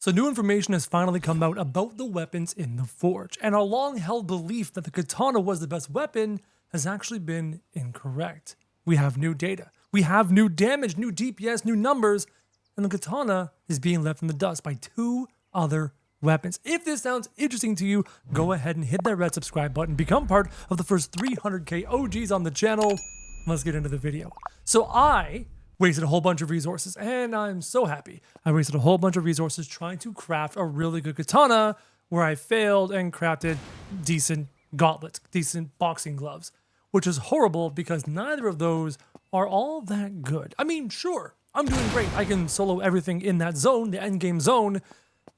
So new information has finally come out about the weapons in the Forge, and our long-held belief that the Katana was the best weapon has actually been incorrect. We have new data. We have new damage, new DPS, new numbers, and the Katana is being left in the dust by two other weapons. If this sounds interesting to you, go ahead and hit that red subscribe button, become part of the first 300k OGs on the channel. Let's get into the video. So I wasted a whole bunch of resources, and I'm so happy. I wasted a whole bunch of resources trying to craft a really good katana where I failed and crafted decent gauntlets, decent boxing gloves, which is horrible because neither of those are all that good. I mean, sure, I'm doing great. I can solo everything in that zone, the endgame zone,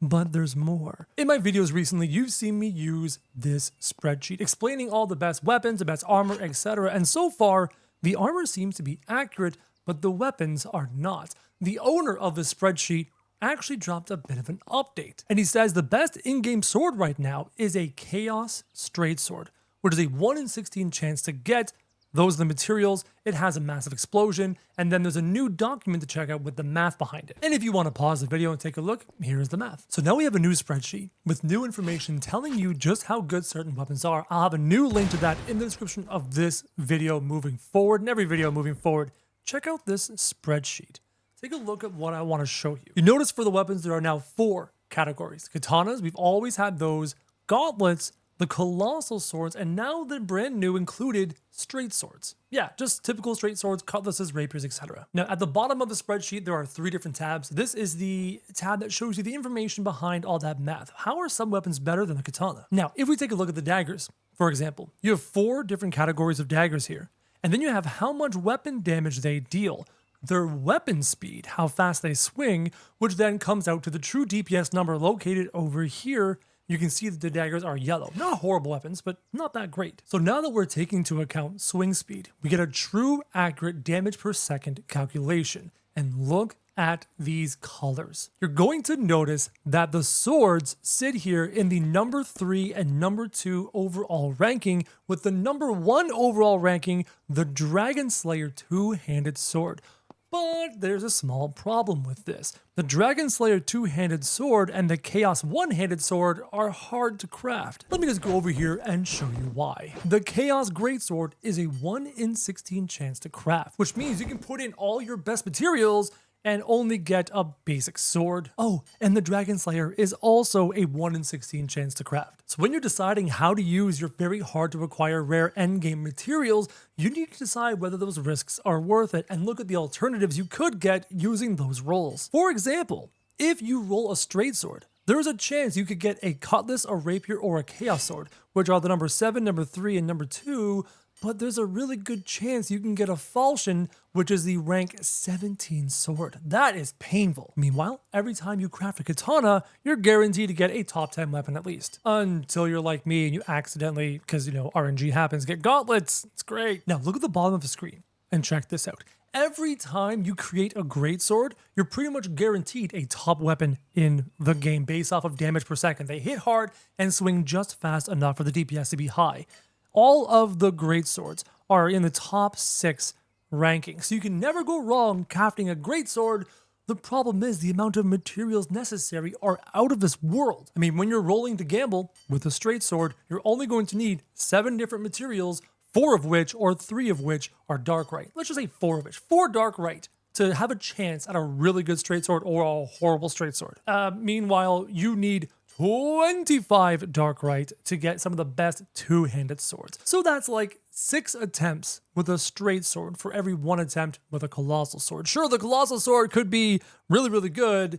but there's more. In my videos recently, you've seen me use this spreadsheet explaining all the best weapons, the best armor, etc. And so far, the armor seems to be accurate, but the weapons are not. The owner of the spreadsheet actually dropped a bit of an update, and he says the best in-game sword right now is a Chaos Straight Sword, which is a 1 in 16 chance to get. Those are the materials, it has a massive explosion, and then there's a new document to check out with the math behind it. And if you want to pause the video and take a look, here's the math. So now we have a new spreadsheet with new information telling you just how good certain weapons are. I'll have a new link to that in the description of this video moving forward, and every video moving forward. Check out this spreadsheet. Take a look at what I want to show you. You notice for the weapons, there are now 4 categories. Katanas, we've always had those. Gauntlets, the colossal swords, and now the brand new included straight swords. Yeah, just typical straight swords, cutlasses, rapiers, etc. Now, at the bottom of the spreadsheet, there are 3 different tabs. This is the tab that shows you the information behind all that math. How are some weapons better than the katana? Now, if we take a look at the daggers, for example, you have 4 different categories of daggers here. And then you have how much weapon damage they deal, their weapon speed, how fast they swing, which then comes out to the true DPS number located over here. You can see that the daggers are yellow. Not horrible weapons, but not that great. So now that we're taking into account swing speed, we get a true accurate damage per second calculation. And look at these colors. You're going to notice that the swords sit here in the number 3 and number 2 overall ranking, with the number 1 overall ranking, the Dragon Slayer two-handed sword. But there's a small problem with this. The Dragon Slayer two-handed sword and the Chaos one-handed sword are hard to craft. Let me just go over here and show you why. The Chaos Greatsword is a 1 in 16 chance to craft, which means you can put in all your best materials and only get a basic sword. Oh, and the Dragon Slayer is also a 1 in 16 chance to craft. So when you're deciding how to use your very hard to acquire rare endgame materials, you need to decide whether those risks are worth it and look at the alternatives you could get using those rolls. For example, if you roll a straight sword, there's a chance you could get a cutlass, a rapier, or a chaos sword, which are the number 7, number 3, and number 2, but there's a really good chance you can get a falchion, which is the rank 17 sword. That is painful. Meanwhile, every time you craft a katana, you're guaranteed to get a top 10 weapon at least. Until you're like me and you accidentally, because RNG happens, get gauntlets. It's great. Now look at the bottom of the screen and check this out. Every time you create a greatsword, you're pretty much guaranteed a top weapon in the game based off of damage per second. They hit hard and swing just fast enough for the DPS to be high. All of the greatswords are in the top 6 ranking, so you can never go wrong crafting a greatsword. The problem is the amount of materials necessary are out of this world. I mean, when you're rolling to gamble with a straight sword, you're only going to need 7 different materials, 4 of which or 3 of which are darkrite. Let's just say 4 of which. 4 darkrite to have a chance at a really good straight sword or a horrible straight sword. Meanwhile, you need 25 darkrite to get some of the best two-handed swords. So that's like 6 attempts with a straight sword for every 1 attempt with a colossal sword. Sure, the colossal sword could be really, really good.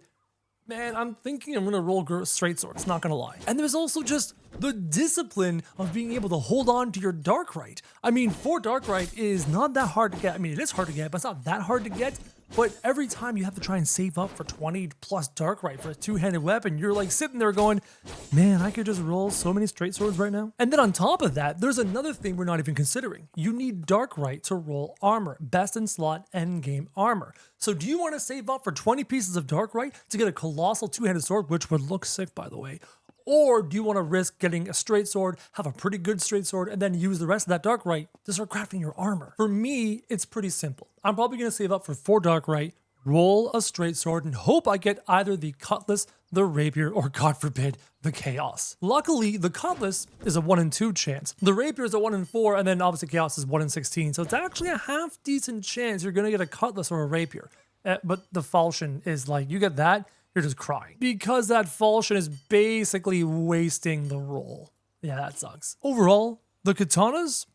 Man, I'm thinking I'm gonna roll straight swords, not gonna lie. And there's also just the discipline of being able to hold on to your darkrite. I mean, 4 darkrite is not that hard to get. I mean, it is hard to get, but it's not that hard to get. But every time you have to try and save up for 20 plus darkrite for a two-handed weapon, you're like sitting there going, man, I could just roll so many straight swords right now. And then on top of that, there's another thing we're not even considering. You need darkrite to roll armor, best in slot endgame armor. So do you want to save up for 20 pieces of darkrite to get a colossal two-handed sword, which would look sick, by the way? Or do you want to risk getting a straight sword, have a pretty good straight sword, and then use the rest of that darkrite to start crafting your armor? For me, it's pretty simple. I'm probably going to save up for 4 darkrite, roll a straight sword and hope I get either the cutlass, the rapier, or God forbid, the chaos. Luckily, the cutlass is a 1 in 2 chance. The rapier is a 1 in 4, and then obviously chaos is 1 in 16. So it's actually a half decent chance you're gonna get a cutlass or a rapier. But the falchion is like, you get that, you're just crying. Because that falchion is basically wasting the roll. Yeah, that sucks. Overall, the katanas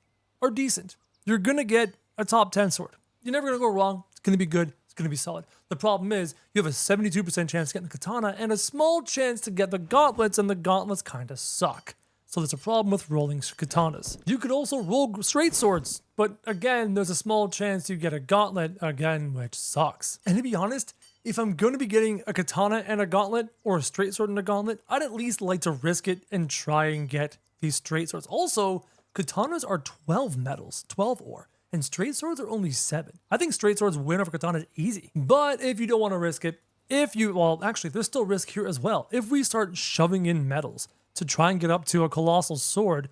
are decent. You're gonna get a top 10 sword. You're never gonna go wrong. It's gonna be good. It's gonna be solid. The problem is you have a 72% chance to get the katana and a small chance to get the gauntlets, and the gauntlets kind of suck. So there's a problem with rolling katanas. You could also roll straight swords, but again, there's a small chance you get a gauntlet again, which sucks. And to be honest, if I'm going to be getting a katana and a gauntlet, or a straight sword and a gauntlet, I'd at least like to risk it and try and get these straight swords. Also, katanas are 12 metals, 12 ore, and straight swords are only 7. I think straight swords win over katanas easy. But if you don't want to risk it, well, actually, there's still risk here as well. If we start shoving in metals to try and get up to a colossal sword,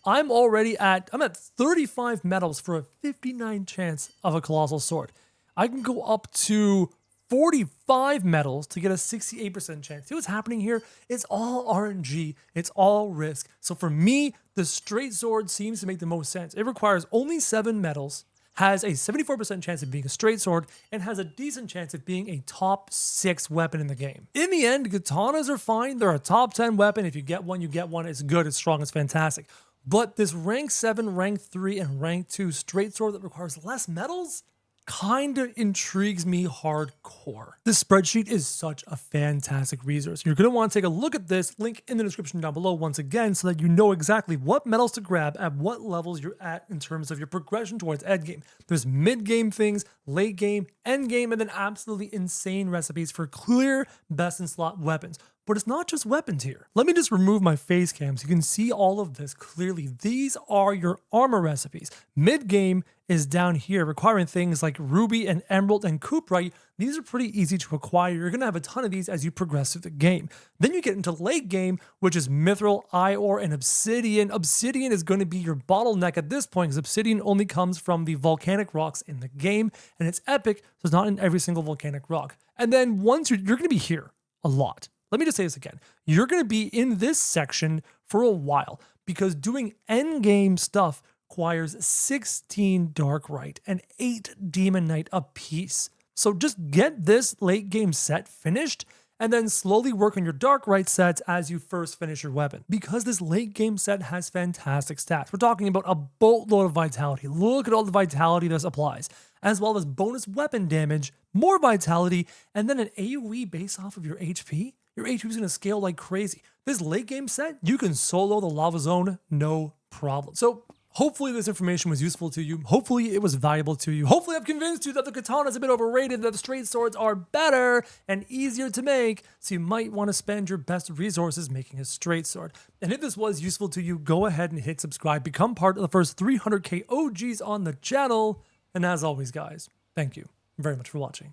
I'm at 35 metals for a 59 chance of a colossal sword. I can go up to 45 metals to get a 68% chance. See what's happening here? It's all RNG. It's all risk. So for me, the straight sword seems to make the most sense. It requires only 7 metals, has a 74% chance of being a straight sword, and has a decent chance of being a top 6 weapon in the game. In the end, katanas are fine. They're a top 10 weapon. If you get one, you get one. It's good, it's strong, it's fantastic. But this rank 7, rank 3, and rank 2 straight sword that requires less metals kind of intrigues me hardcore. This spreadsheet is such a fantastic resource. You're going to want to take a look at this, link in the description down below once again, so that you know exactly what medals to grab at what levels you're at in terms of your progression towards endgame. There's mid-game things, late game, end game, and then absolutely insane recipes for clear best in slot weapons. But it's not just weapons here. Let me just remove my face cam so you can see all of this clearly. These are your armor recipes. Mid-game is down here, requiring things like ruby and emerald and cuprite. These are pretty easy to acquire. You're gonna have a ton of these as you progress through the game. Then you get into late game, which is mithril, iron, and obsidian. Obsidian is gonna be your bottleneck at this point, because obsidian only comes from the volcanic rocks in the game, and it's epic, so it's not in every single volcanic rock. And then once you're gonna be here a lot. Let me just say this again. You're going to be in this section for a while, because doing endgame stuff requires 16 Darkright and 8 Demonite apiece. So just get this late game set finished, and then slowly work on your Darkright sets as you first finish your weapon. Because this late game set has fantastic stats. We're talking about a boatload of vitality. Look at all the vitality this applies, as well as bonus weapon damage, more vitality, and then an AoE based off of your HP. Your HP is going to scale like crazy. This late game set, you can solo the lava zone, no problem. So hopefully this information was useful to you. Hopefully it was valuable to you. Hopefully I've convinced you that the katana is a bit overrated, that the straight swords are better and easier to make. So you might want to spend your best resources making a straight sword. And if this was useful to you, go ahead and hit subscribe. Become part of the first 300k OGs on the channel. And as always, guys, thank you very much for watching.